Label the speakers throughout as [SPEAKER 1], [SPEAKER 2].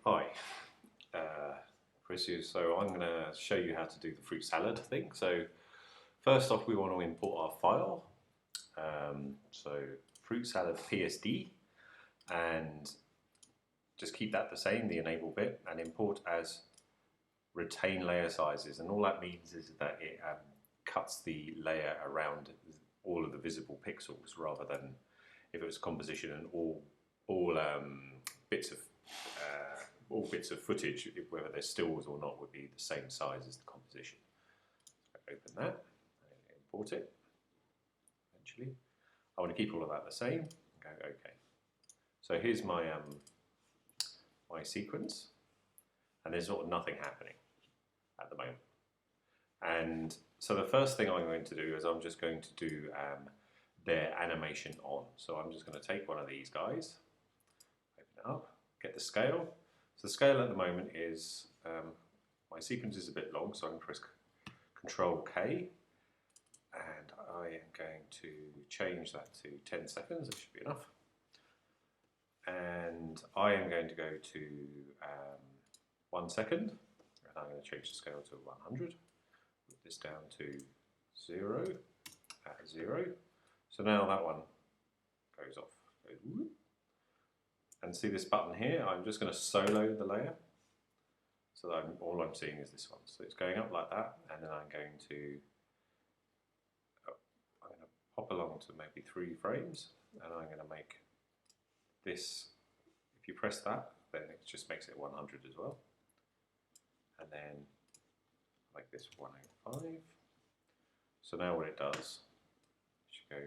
[SPEAKER 1] Hi, Chris here. So I'm going to show you how to do the fruit salad thing. So first off, we want to import our file. So fruit salad PSD, and just keep that the same, the enable bit, and import as retain layer sizes. And all that means is that it cuts the layer around all of the visible pixels, rather than if it was composition and all bits of all bits of footage, whether they're stills or not, would be the same size as the composition. So open that and import it. Eventually, I want to keep all of that the same. Go OK. So here's my my sequence, and there's sort of nothing happening at the moment. And so the first thing I'm going to do is I'm just going to do their animation on. So I'm just going to take one of these guys, open it up, get the scale. So the scale at the moment is, my sequence is a bit long, so I'm going to press Control K, and I am going to change that to 10 seconds, it should be enough. And I am going to go to 1 second, and I'm going to change the scale to 100, put this down to 0, at 0. So now that one goes off. And see this button here? I'm just going to solo the layer. So that all I'm seeing is this one. So it's going up like that, and then I'm going to pop along to maybe 3 frames, and I'm going to make this, if you press that, then it just makes it 100 as well. And then make this 105. So now what it does, it should go,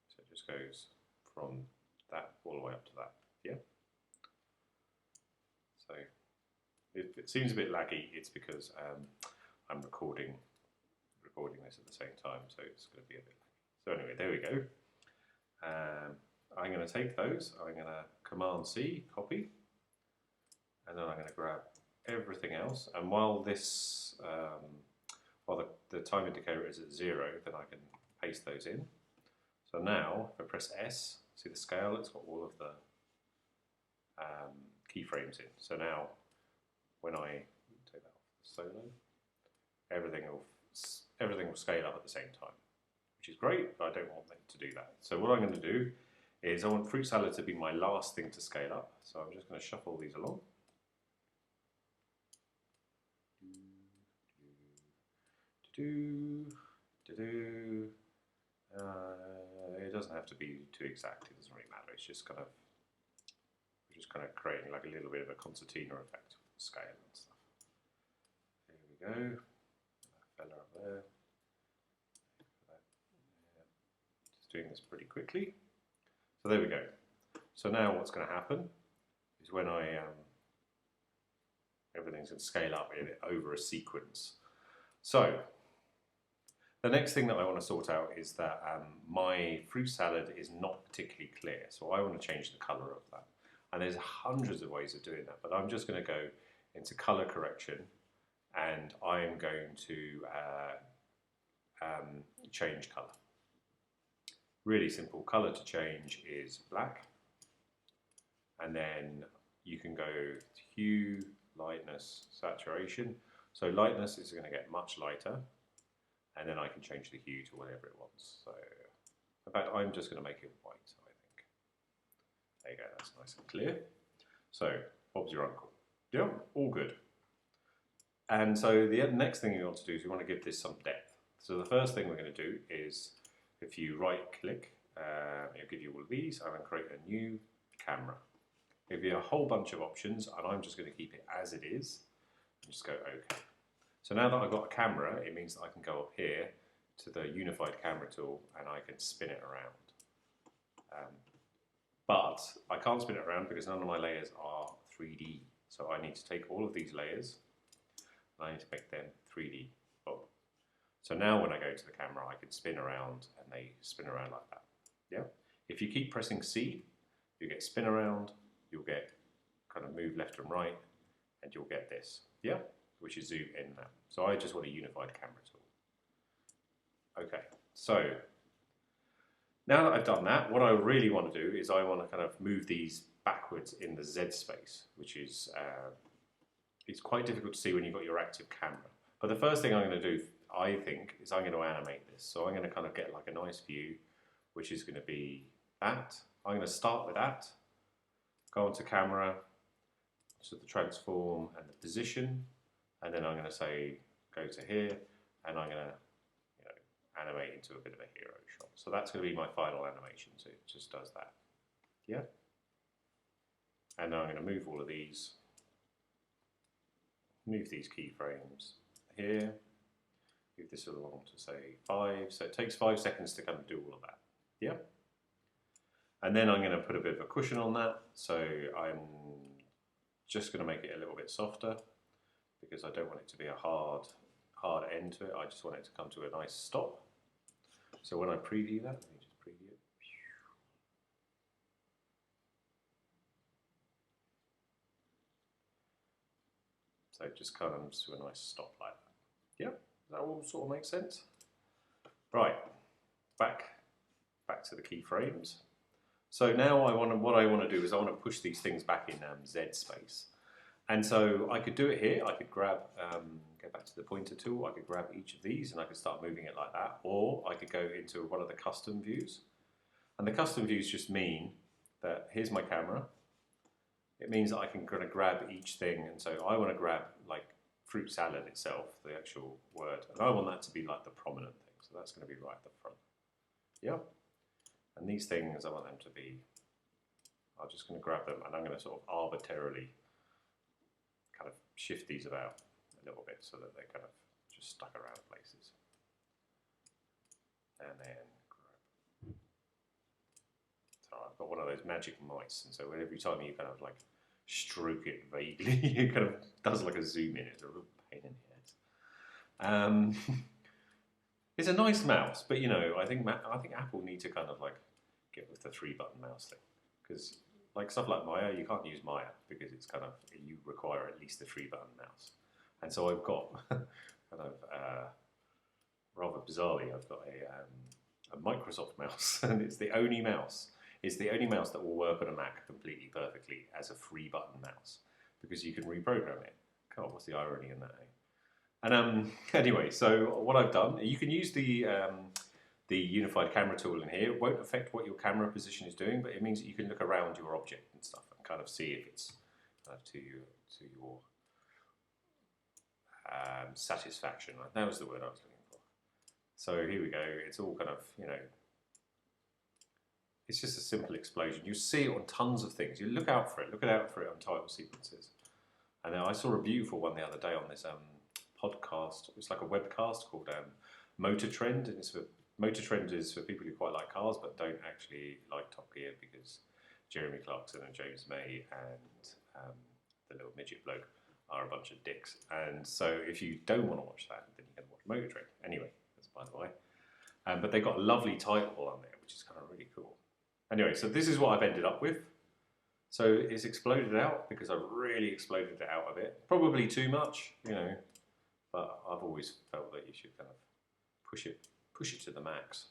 [SPEAKER 1] so it just goes from that all the way up to that, yeah? So if it seems a bit laggy, it's because I'm recording this at the same time, so it's going to be a bit laggy. So anyway, there we go. I'm going to take those, I'm going to Command C, copy, and then I'm going to grab everything else, and while this, while the time indicator is at 0, then I can paste those in. So now, if I press S, see the scale, it's got all of the keyframes in. So now, when I take that off the solo, everything will scale up at the same time, which is great, but I don't want it to do that. So what I'm going to do is I want fruit salad to be my last thing to scale up. So I'm just going to shuffle these along. It doesn't have to be too exact, it doesn't really matter, it's just kind of, we're just kind of creating like a little bit of a concertina effect with scale and stuff. There we go, that fella up there. Just doing this pretty quickly. So there we go. So now what's going to happen is when I, everything's going to scale up over a sequence. So the next thing that I want to sort out is that my fruit salad is not particularly clear, so I want to change the colour of that. And there's hundreds of ways of doing that, but I'm just going to go into colour correction, and I'm going to change colour. Really simple. Colour to change is black, and then you can go to hue, lightness, saturation. So lightness is going to get much lighter, and then I can change the hue to whatever it wants. So, in fact, I'm just going to make it white, I think. There you go, that's nice and clear. So, Bob's your uncle. Yeah, all good. And so the next thing you want to do is you want to give this some depth. So the first thing we're going to do is, if you right-click, it'll give you all of these. I'm going to create a new camera. It'll give you a whole bunch of options, and I'm just going to keep it as it is, and just go OK. So now that I've got a camera, it means that I can go up here to the unified camera tool and I can spin it around. But I can't spin it around because none of my layers are 3D. So I need to take all of these layers and I need to make them 3D. Oh. So now when I go to the camera, I can spin around and they spin around like that. Yeah. If you keep pressing C, you get spin around, you'll get kind of move left and right, and you'll get this. Yeah. Which is zoom in now. So I just want a unified camera tool. Okay, so Now that I've done that, what I really want to do is I want to kind of move these backwards in the Z space, which is it's quite difficult to see when you've got your active camera. But the first thing I'm going to do, I think, is I'm going to animate this. So I'm going to kind of get like a nice view, which is going to be that. I'm going to start with that, go onto camera, so the transform and the position, and then I'm going to say go to here, and I'm going to animate into a bit of a hero shot. So that's going to be my final animation. So it just does that. Yeah. And now I'm going to move all of these. Move these keyframes here. Move this along to say 5. So it takes 5 seconds to kind of do all of that. Yeah. And then I'm going to put a bit of a cushion on that. So I'm just going to make it a little bit softer because I don't want it to be a hard end to it. I just want it to come to a nice stop. So when I preview that, let me just preview it. So it just comes to a nice stop like that. Yeah, that all sort of makes sense. Right, back to the keyframes. So now what I want to do is I want to push these things back in Z space. And so I could do it here. I could grab, go back to the pointer tool. I could grab each of these and I could start moving it like that. Or I could go into one of the custom views. And the custom views just mean that here's my camera. It means that I can kind of grab each thing. And so I want to grab like fruit salad itself, the actual word. And I want that to be like the prominent thing. So that's going to be right at the front. Yeah. And these things, I want them to be, I'm just going to grab them and I'm going to sort of arbitrarily kind of shift these about a little bit so that they're kind of just stuck around places. And then grab. So I've got one of those magic mice, and so every time you kind of like stroke it vaguely, it kind of does like a zoom in. It's a real pain in the head. It's a nice mouse, but you know, I think Apple need to kind of like get with the 3-button mouse thing, because like stuff like Maya, you can't use Maya because it's kind of, you require at least a 3-button mouse. And so I've got kind of rather bizarrely, I've got a Microsoft mouse, and it's the only mouse. It's the only mouse that will work on a Mac completely perfectly as a 3-button mouse, because you can reprogram it. God, what's the irony in that? Eh? And anyway, so what I've done, you can use the unified camera tool in here. It won't affect what your camera position is doing, but it means that you can look around your object and stuff and kind of see if it's kind of to your satisfaction. That was the word I was looking for. So here we go. It's all kind of, you know, it's just a simple explosion. You see it on tons of things. You look out for it. Look out for it on title sequences. And then I saw a beautiful one the other day on this podcast. It's like a webcast called Motor Trend, and it's for Motor Trend is for people who quite like cars but don't actually like Top Gear, because Jeremy Clarkson and James May and the little midget bloke are a bunch of dicks. And so if you don't want to watch that, then you can watch Motor Trend. Anyway, that's by the way. But they've got a lovely title on there, which is kind of really cool. Anyway, so this is what I've ended up with. So it's exploded out because I've really exploded it out a bit. Probably too much, you know, but I've always felt that you should kind of push it to the max.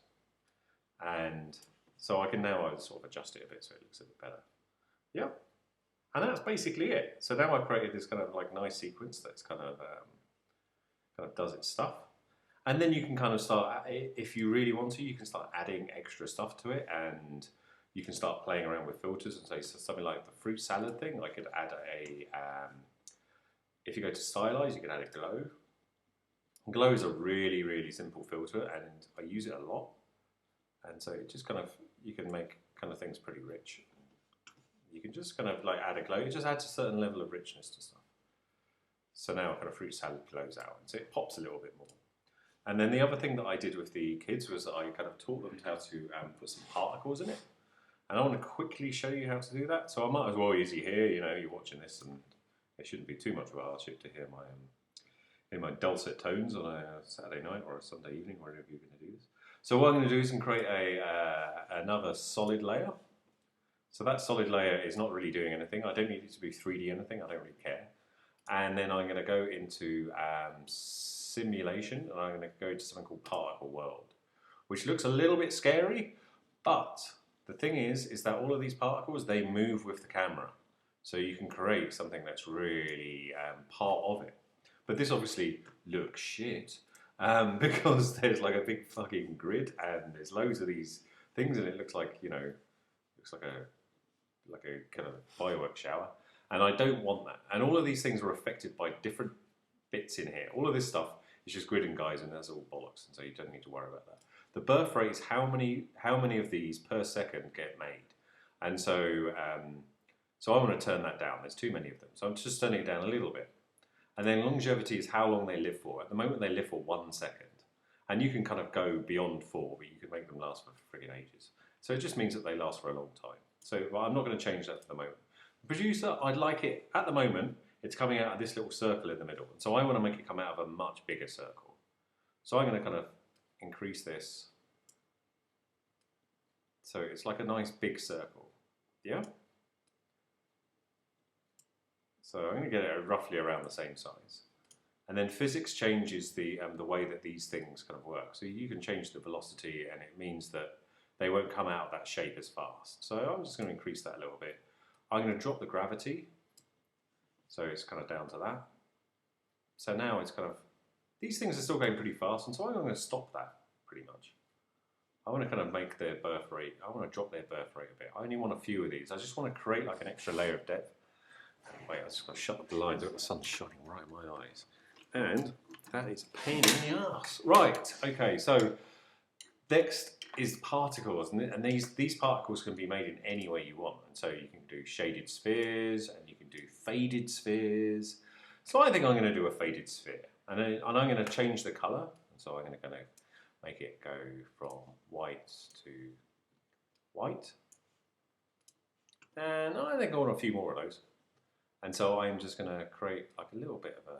[SPEAKER 1] And so I can now sort of adjust it a bit so it looks a bit better. Yeah. And that's basically it. So now I've created this kind of like nice sequence that's kind of does its stuff. And then you can kind of start, if you really want to, you can start adding extra stuff to it, and you can start playing around with filters and say something like the fruit salad thing. I could add if you go to stylize, you can add a glow. Glow is a really, really simple filter, and I use it a lot. And so it just kind of, you can make kind of things pretty rich. You can just kind of like add a glow. It just adds a certain level of richness to stuff. So now kind of fruit salad glows out, and so it pops a little bit more. And then the other thing that I did with the kids was that I kind of taught them how to put some particles in it. And I want to quickly show you how to do that. So I might as well use you here, you know, you're watching this, and it shouldn't be too much of a hardship to hear my dulcet tones on a Saturday night or a Sunday evening, or wherever you're going to do this. So what I'm going to do is create another solid layer. So that solid layer is not really doing anything. I don't need it to be 3D anything, I don't really care. And then I'm going to go into simulation, and I'm going to go to something called Particle World, which looks a little bit scary, But the thing is that all of these particles, they move with the camera. So you can create something that's really part of it. But this obviously looks shit because there's like a big fucking grid and there's loads of these things and it looks like, you know, looks like a kind of fireworks shower. And I don't want that. And all of these things are affected by different bits in here. All of this stuff is just grid and guys and that's all bollocks. And so you don't need to worry about that. The birth rate is how many of these per second get made. And so, so I want to turn that down. There's too many of them. So I'm just turning it down a little bit. And then longevity is how long they live for. At the moment they live for 1 second. And you can kind of go beyond 4, but you can make them last for friggin' ages. So it just means that they last for a long time. So well, I'm not going to change that for the moment. The producer, I'd like it, at the moment, it's coming out of this little circle in the middle. And so I want to make it come out of a much bigger circle. So I'm going to kind of increase this. So it's like a nice big circle. Yeah? So I'm going to get it roughly around the same size. And then physics changes the way that these things kind of work. So you can change the velocity and it means that they won't come out of that shape as fast. So I'm just going to increase that a little bit. I'm going to drop the gravity. So it's kind of down to that. So now it's kind of, these things are still going pretty fast, and so I'm going to stop that pretty much. I want to kind of make their birth rate, I want to drop their birth rate a bit. I only want a few of these. I just want to create like an extra layer of depth. Wait, I just got to shut up the blinds. I've got the sun shining right in my eyes. And that is a pain in the ass. Right, okay, so next is particles, and these particles can be made in any way you want. And so you can do shaded spheres, and you can do faded spheres. So I think I'm going to do a faded sphere, and I'm going to change the color. And so I'm going to kind of make it go from white to white. And I think I want a few more of those. And so I'm just going to create like a little bit of a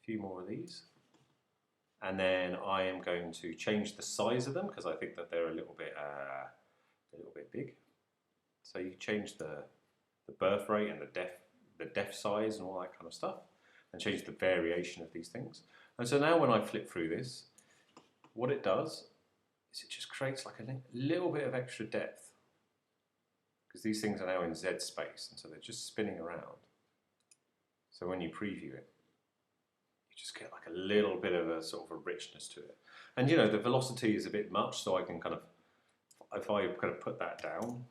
[SPEAKER 1] few more of these. And then I am going to change the size of them because I think that they're a little bit big. So you change the birth rate and the depth size and all that kind of stuff, and change the variation of these things. And so now when I flip through this, what it does is it just creates like a little bit of extra depth because these things are now in Z space, and so they're just spinning around. So when you preview it, you just get like a little bit of a sort of a richness to it. And you know, the velocity is a bit much, so I can kind of, if I kind of put that down,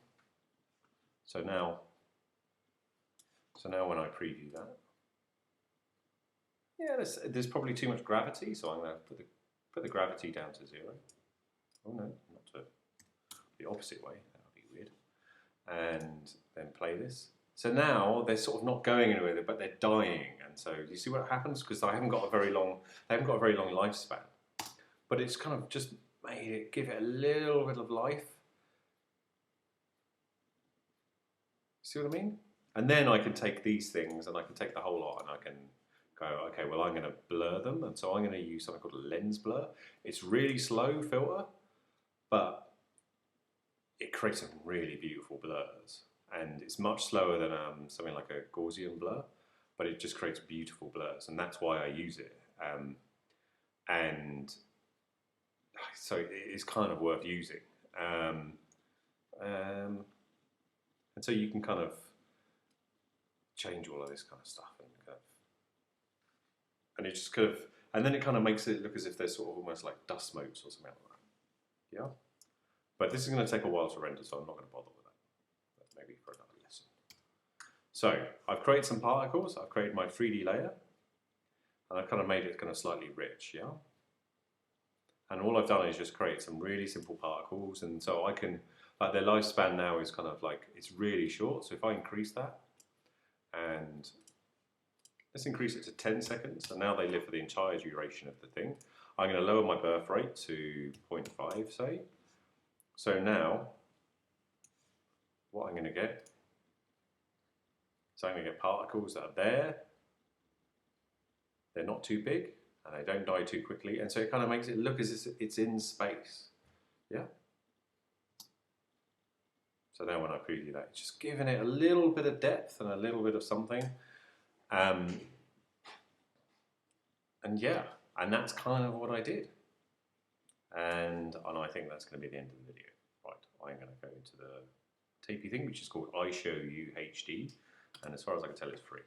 [SPEAKER 1] so now when I preview that, yeah, there's probably too much gravity, so I'm going to put the gravity down to 0. Oh no, not to the opposite way, that would be weird. And then play this. So now they're sort of not going anywhere, but they're dying. And so you see what happens? Because they haven't got a very long lifespan. But it's kind of just made it, give it a little bit of life. See what I mean? And then I can take these things and I can take the whole lot and I can go, okay, well I'm going to blur them. And so I'm going to use something called a lens blur. It's really slow filter, but it creates some really beautiful blurs. And it's much slower than something like a Gaussian blur, but it just creates beautiful blurs, and that's why I use it. And so it's kind of worth using. And so you can kind of change all of this kind of stuff, and it just kind of, and then it kind of makes it look as if they're sort of almost like dust motes or something like that. Yeah. But this is going to take a while to render, so I'm not going to bother with that. Maybe for another lesson. So I've created some particles, I've created my 3D layer, and I've kind of made it kind of slightly rich, yeah? And all I've done is just create some really simple particles, and so I can, like their lifespan now is kind of like, it's really short, so if I increase that, and let's increase it to 10 seconds, and now they live for the entire duration of the thing. I'm going to lower my birth rate to 0.5, say. So now, what I'm going to get, so I'm going to get particles that are there, they're not too big, and they don't die too quickly, and so it kind of makes it look as if it's in space, yeah? So now when I preview that, it's just giving it a little bit of depth and a little bit of something, and yeah, and that's kind of what I did, and I think that's going to be the end of the video. I'm going to go to the tapey thing, which is called iShow You HD, and as far as I can tell, it's free.